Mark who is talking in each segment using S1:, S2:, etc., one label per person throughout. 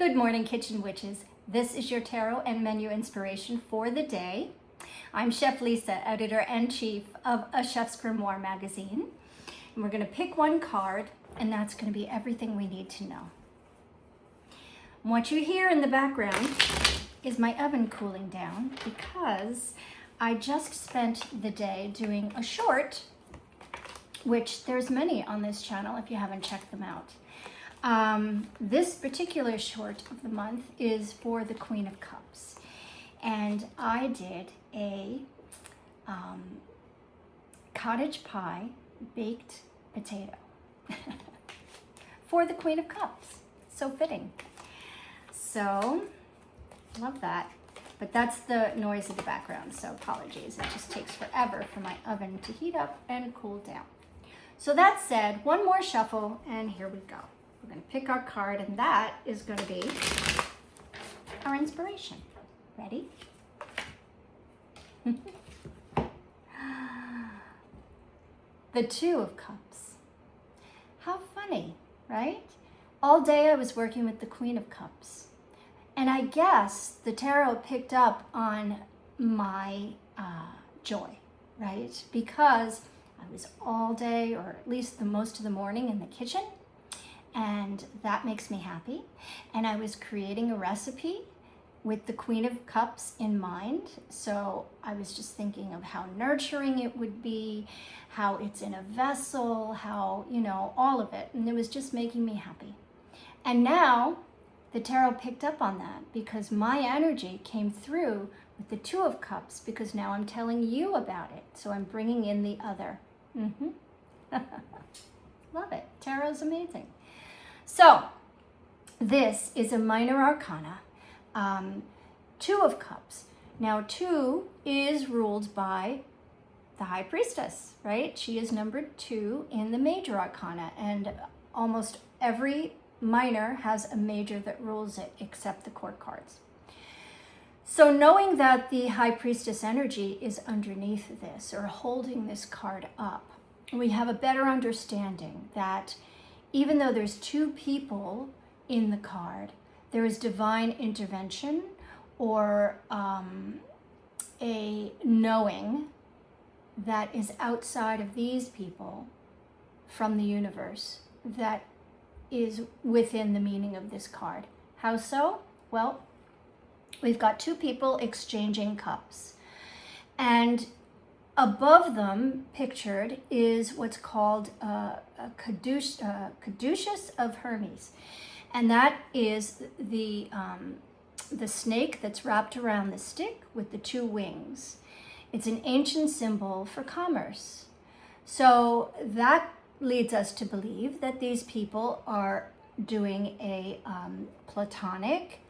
S1: Good morning, Kitchen Witches. This is your tarot and menu inspiration for the day. I'm Chef Lisa, editor-in-chief of A Chef's Grimoire magazine. And we're going to pick one card, and that's going to be everything we need to know. What you hear in the background is my oven cooling down because I just spent the day doing a short, which there's many on this channel if you haven't checked them out. This particular short of the month is for the Queen of Cups, and I did a cottage pie baked potato for the Queen of Cups. So fitting. So, love that. But that's the noise in the background, so apologies. It just takes forever for my oven to heat up and cool down. So that said, one more shuffle, and here we go. We're going to pick our card, and that is going to be our inspiration. Ready? The Two of Cups. How funny, right? All day I was working with the Queen of Cups. And I guess the tarot picked up on my joy, right? Because I was all day, or at least the most of the morning, in the kitchen. And that makes me happy. And I was creating a recipe with the Queen of Cups in mind. So I was just thinking of how nurturing it would be, how it's in a vessel, how, you know, all of it. And it was just making me happy. And now the tarot picked up on that because my energy came through with the Two of Cups, because now I'm telling you about it. So I'm bringing in the other. Love it. Tarot's amazing. So, this is a minor arcana, Two of Cups. Now, two is ruled by the High Priestess, right? She is number 2 in the major arcana, and almost every minor has a major that rules it, except the court cards. So, knowing that the High Priestess energy is underneath this, or holding this card up, we have a better understanding that even though there's 2 people in the card, there is divine intervention, or a knowing that is outside of these people from the universe that is within the meaning of this card. How so? Well, we've got 2 people exchanging cups, and above them, pictured, is what's called a caduceus of Hermes, and that is the snake that's wrapped around the stick with the 2 wings. It's an ancient symbol for commerce. So that leads us to believe that these people are doing a platonic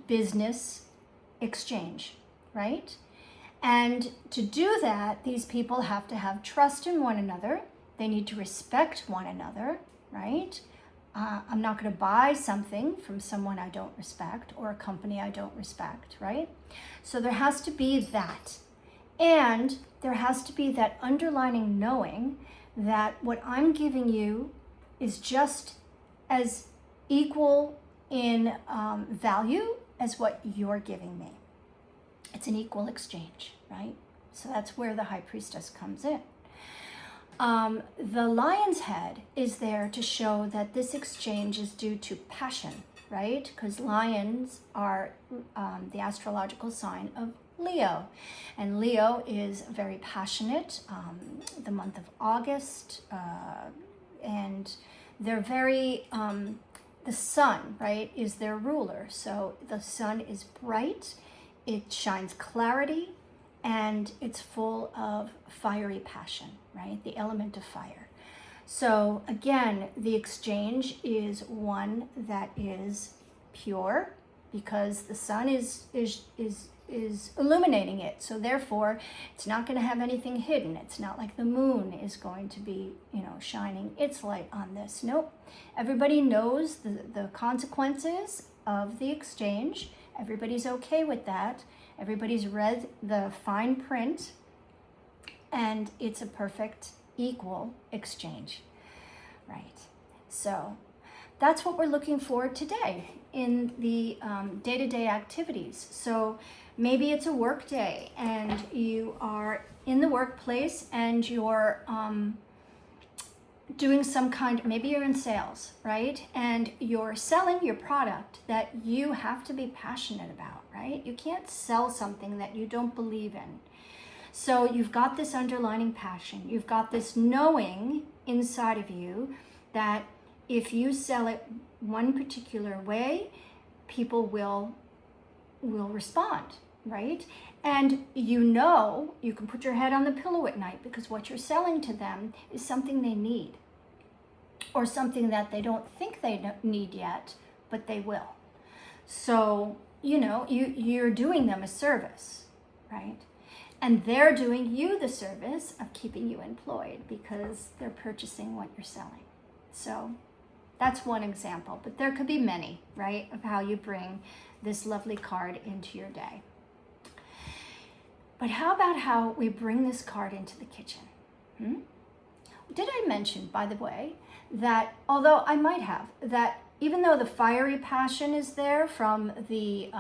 S1: business exchange, right? And to do that, these people have to have trust in one another. They need to respect one another, right? I'm not going to buy something from someone I don't respect, or a company I don't respect, right? So there has to be that. And there has to be that underlining knowing that what I'm giving you is just as equal in value as what you're giving me. It's an equal exchange, right? So that's where the High Priestess comes in. The lion's head is there to show that this exchange is due to passion, right? Because lions are the astrological sign of Leo. And Leo is very passionate, the month of August, and they're very, the sun, right, is their ruler. So the sun is bright, it shines clarity, and it's full of fiery passion, right? The element of fire. So again, the exchange is one that is pure because the sun is illuminating it. So therefore, it's not going to have anything hidden. It's not like the moon is going to be, shining its light on this. Nope. Everybody knows the consequences of the exchange. Everybody's okay with that. Everybody's read the fine print, and it's a perfect equal exchange, right? So that's what we're looking for today in the day-to-day activities. So maybe it's a work day and you are in the workplace and you're doing some kind, maybe you're in sales, right? And you're selling your product that you have to be passionate about, right? You can't sell something that you don't believe in. So you've got this underlying passion. You've got this knowing inside of you that if you sell it one particular way, people will respond, right? And you know you can put your head on the pillow at night because what you're selling to them is something they need or something that they don't think they need yet, but they will. So, you know, you're doing them a service, right? And they're doing you the service of keeping you employed because they're purchasing what you're selling. So that's one example, but there could be many, right, of how you bring this lovely card into your day. But how about how we bring this card into the kitchen? Did I mention, by the way, that although I might have, that even though the fiery passion is there from the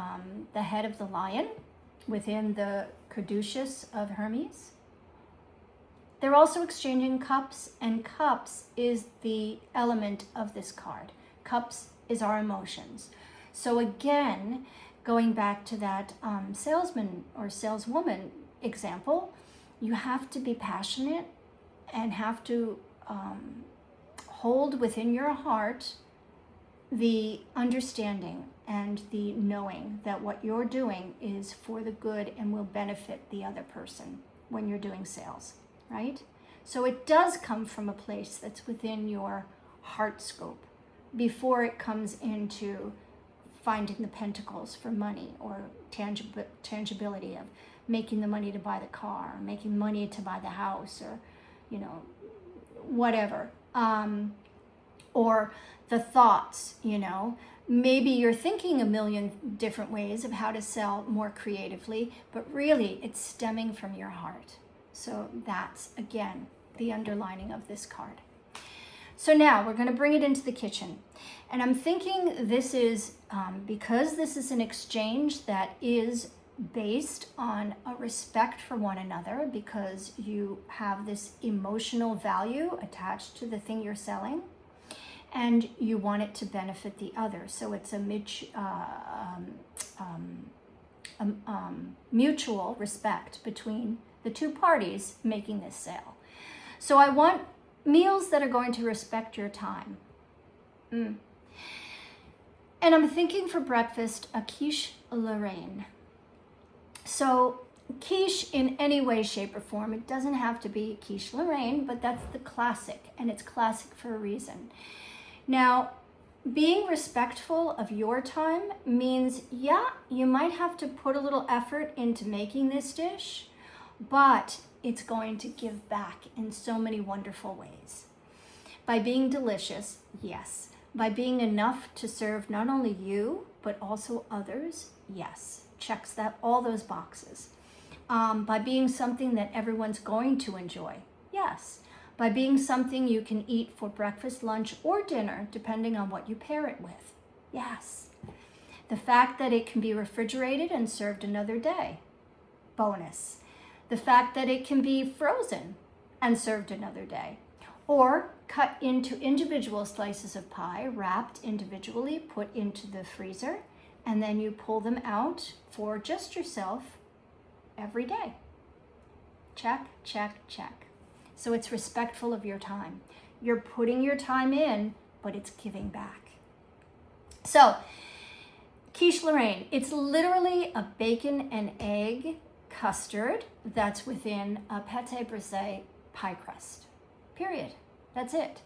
S1: head of the lion within the caduceus of Hermes, they're also exchanging cups, and cups is the element of this card. Cups is our emotions. So again, going back to that salesman or saleswoman example, you have to be passionate and have to hold within your heart the understanding and the knowing that what you're doing is for the good and will benefit the other person when you're doing sales, right? So it does come from a place that's within your heart scope before it comes into finding the pentacles for money or tangibility of making the money to buy the car, or making money to buy the house, or, you know, whatever. Or the thoughts, you know, maybe you're thinking a million different ways of how to sell more creatively, but really it's stemming from your heart. So that's, again, the underlining of this card. So now we're going to bring it into the kitchen. And I'm thinking this is, because this is an exchange that is based on a respect for one another, because you have this emotional value attached to the thing you're selling, and you want it to benefit the other. So it's a mutual respect between the two parties making this sale. So I want meals that are going to respect your time. And I'm thinking for breakfast, a quiche Lorraine. So quiche in any way, shape, or form, it doesn't have to be quiche Lorraine, but that's the classic, and it's classic for a reason. Now, being respectful of your time means, yeah, you might have to put a little effort into making this dish, but it's going to give back in so many wonderful ways. By being delicious, yes. By being enough to serve not only you, but also others, yes. Checks that all those boxes. By being something that everyone's going to enjoy, yes. By being something you can eat for breakfast, lunch, or dinner, depending on what you pair it with, yes. The fact that it can be refrigerated and served another day, bonus. The fact that it can be frozen and served another day, or cut into individual slices of pie, wrapped individually, put into the freezer, and then you pull them out for just yourself every day. Check, check, check. So it's respectful of your time. You're putting your time in, but it's giving back. So, quiche Lorraine, it's literally a bacon and egg custard that's within a pâté brisé pie crust. Period. That's it.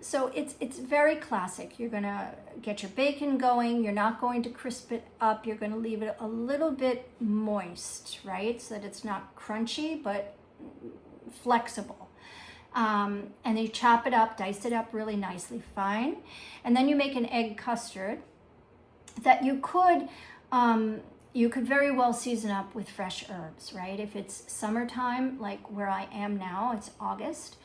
S1: So it's very classic. You're going to get your bacon going. You're not going to crisp it up. You're going to leave it a little bit moist, right? So that it's not crunchy, but flexible. And then you chop it up, dice it up really nicely, fine. And then you make an egg custard that you could very well season up with fresh herbs, right? If it's summertime, like where I am now, it's August.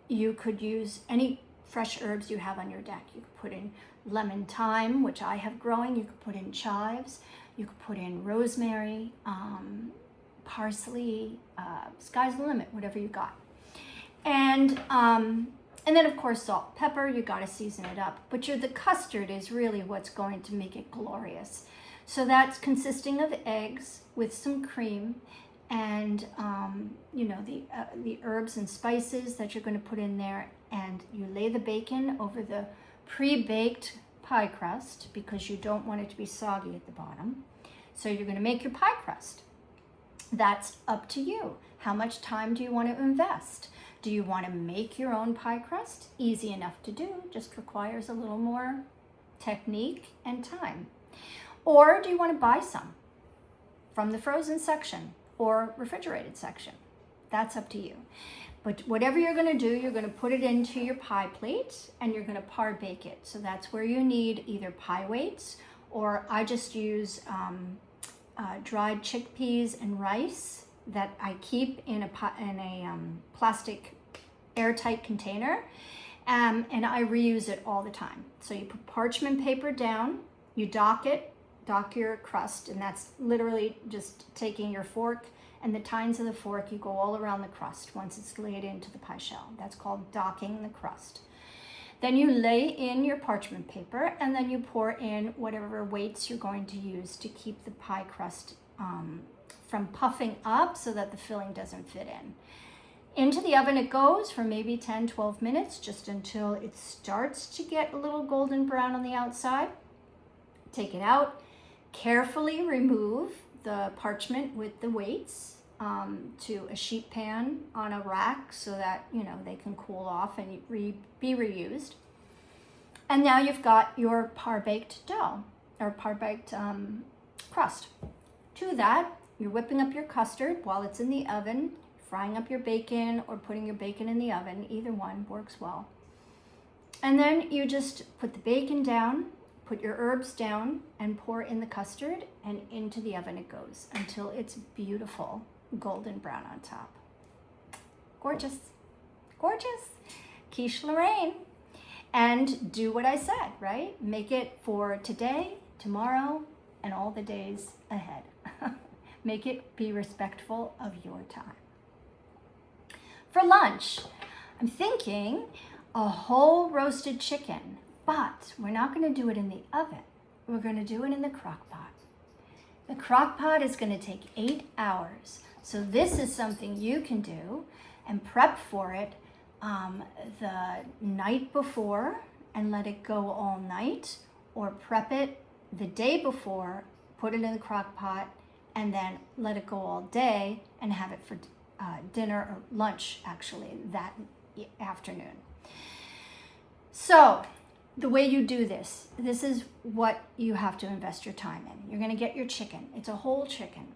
S1: You could use any fresh herbs you have on your deck. You could put in lemon thyme, which I have growing. You could put in chives. You could put in rosemary, parsley, sky's the limit, whatever you got. And then of course salt, pepper, you gotta season it up. But the custard is really what's going to make it glorious. So that's consisting of eggs with some cream and the herbs and spices that you're gonna put in there. And you lay the bacon over the pre-baked pie crust because you don't want it to be soggy at the bottom. So you're gonna make your pie crust. That's up to you. How much time do you want to invest? Do you want to make your own pie crust? Easy enough to do, just requires a little more technique and time. Or do you want to buy some from the frozen section or refrigerated section? That's up to you. But whatever you're going to do, you're going to put it into your pie plate and you're going to par bake it. So that's where you need either pie weights, or I just use dried chickpeas and rice that I keep in a plastic airtight container, and I reuse it all the time. So you put parchment paper down, you dock your crust, and that's literally just taking your fork and the tines of the fork, you go all around the crust once it's laid into the pie shell. That's called docking the crust. Then you lay in your parchment paper, and then you pour in whatever weights you're going to use to keep the pie crust from puffing up so that the filling doesn't fit in. Into the oven it goes for maybe 10-12 minutes, just until it starts to get a little golden brown on the outside. Take it out, carefully remove the parchment with the weights to a sheet pan on a rack so that they can cool off and be reused. And now you've got your par-baked dough, or par-baked crust. To that, you're whipping up your custard while it's in the oven, frying up your bacon or putting your bacon in the oven. Either one works well. And then you just put the bacon down, put your herbs down, and pour in the custard, and into the oven it goes until it's beautiful golden brown on top. Gorgeous. Gorgeous. Quiche Lorraine. And do what I said, right? Make it for today, tomorrow, and all the days ahead. Make it be respectful of your time. For lunch, I'm thinking a whole roasted chicken, but we're not going to do it in the oven. We're going to do it in the crock pot. The crock pot is going to take 8 hours. So this is something you can do and prep for it the night before and let it go all night, or prep it the day before, put it in the crock pot, and then let it go all day and have it for dinner or lunch, actually, that afternoon. So the way you do this is what you have to invest your time in. You're going to get your chicken. It's a whole chicken.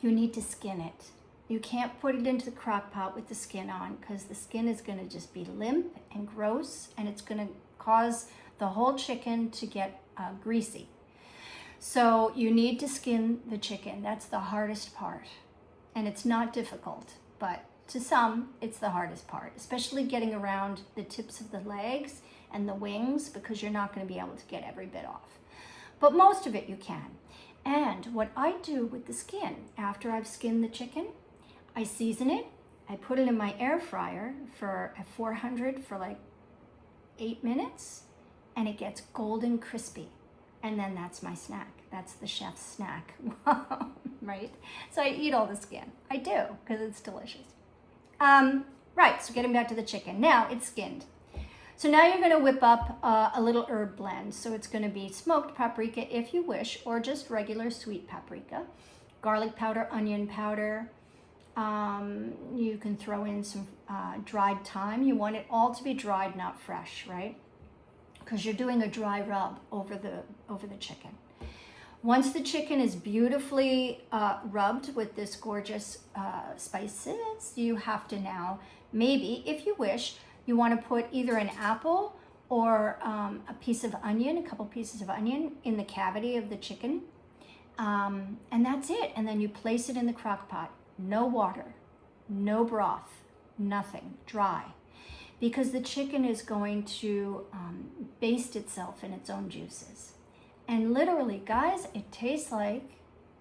S1: You need to skin it. You can't put it into the crock pot with the skin on, because the skin is going to just be limp and gross, and it's going to cause the whole chicken to get greasy. So you need to skin the chicken. That's the hardest part. And it's not difficult, but to some, it's the hardest part, especially getting around the tips of the legs and the wings, because you're not going to be able to get every bit off. But most of it you can. And what I do with the skin, after I've skinned the chicken, I season it. I put it in my air fryer at 400 for like 8 minutes, and it gets golden crispy. And then that's my snack. That's the chef's snack, right? So I eat all the skin. I do, because it's delicious. Right, so getting back to the chicken. Now it's skinned. So now you're going to whip up a little herb blend. So it's going to be smoked paprika if you wish, or just regular sweet paprika, garlic powder, onion powder. You can throw in some dried thyme. You want it all to be dried, not fresh, right? Because you're doing a dry rub over the chicken. Once the chicken is beautifully rubbed with this gorgeous spices, you have to now, maybe, if you wish, you want to put either an apple or a piece of onion, a couple pieces of onion in the cavity of the chicken. And that's it. And then you place it in the crock pot. No water, no broth, nothing, dry. because the chicken is going to baste itself in its own juices. And literally, guys, it tastes like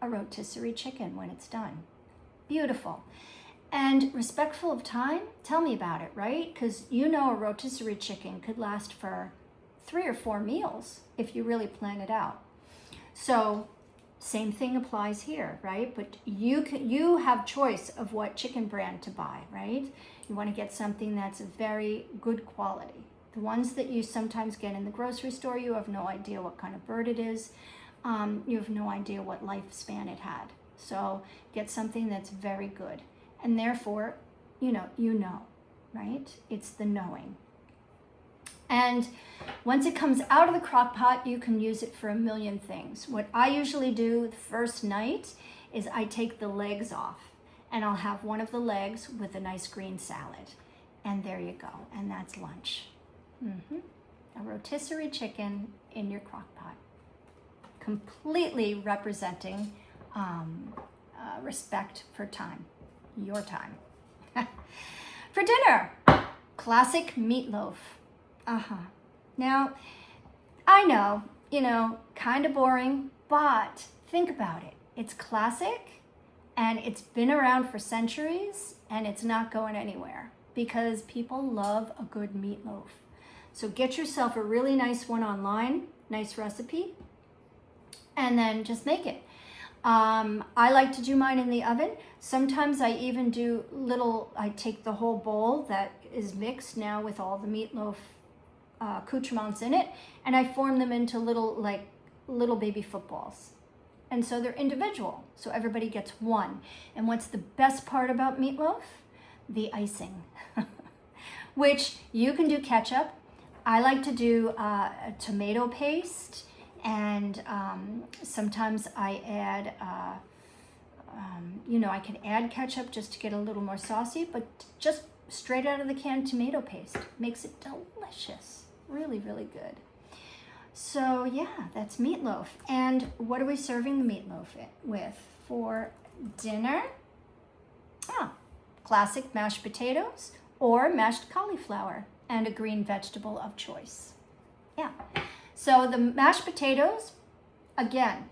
S1: a rotisserie chicken when it's done. Beautiful. And respectful of time, tell me about it, right? Because you know a rotisserie chicken could last for 3 or 4 meals if you really plan it out. So same thing applies here, right? But you have choice of what chicken brand to buy, right? You want to get something that's very good quality. The ones that you sometimes get in the grocery store, you have no idea what kind of bird it is. You have no idea what lifespan it had. So get something that's very good. And therefore, you know, right? It's the knowing. And once it comes out of the crock pot, you can use it for a million things. What I usually do the first night is I take the legs off, and I'll have one of the legs with a nice green salad. And there you go. And that's lunch. A rotisserie chicken in your crock pot. Completely representing respect for time. Your time. For dinner, classic meatloaf. Now, I know, kind of boring, but think about it. It's classic, and it's been around for centuries, and it's not going anywhere because people love a good meatloaf. So get yourself a really nice one online, nice recipe, and then just make it. I like to do mine in the oven. Sometimes I even do I take the whole bowl that is mixed now with all the meatloaf accoutrements in it, and I form them into little baby footballs. And so they're individual, so everybody gets one. And what's the best part about meatloaf? The icing, which you can do ketchup. I like to do a tomato paste, and sometimes I add, I can add ketchup just to get a little more saucy, but just straight out of the can tomato paste makes it delicious. Really, really good. So yeah, that's meatloaf. And what are we serving the meatloaf with for dinner? Classic mashed potatoes or mashed cauliflower and a green vegetable of choice. Yeah. So the mashed potatoes, again,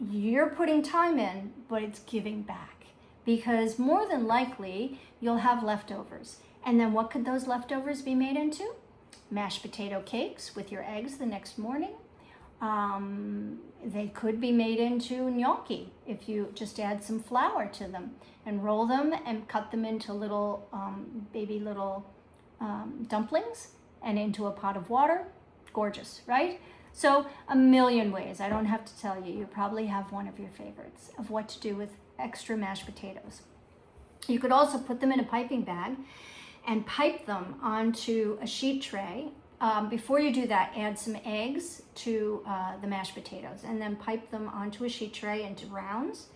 S1: you're putting time in, but it's giving back, because more than likely you'll have leftovers. And then what could those leftovers be made into? Mashed potato cakes with your eggs the next morning. They could be made into gnocchi if you just add some flour to them and roll them and cut them into little dumplings and into a pot of water. Gorgeous, right? So a million ways. I don't have to tell you. You probably have one of your favorites of what to do with extra mashed potatoes. You could also put them in a piping bag and pipe them onto a sheet tray. Before you do that, add some eggs to the mashed potatoes and then pipe them onto a sheet tray into rounds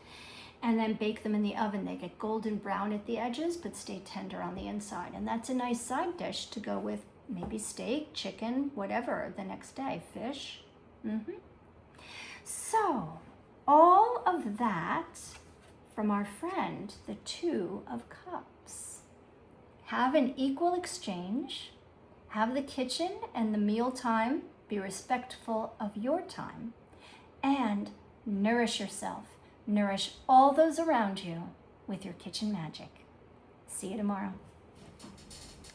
S1: and then bake them in the oven. They get golden brown at the edges but stay tender on the inside. And that's a nice side dish to go with maybe steak, chicken, whatever the next day, fish. So all of that from our friend, the Two of Cups. Have an equal exchange. Have the kitchen and the meal time be respectful of your time, and nourish yourself. Nourish all those around you with your kitchen magic. See you tomorrow.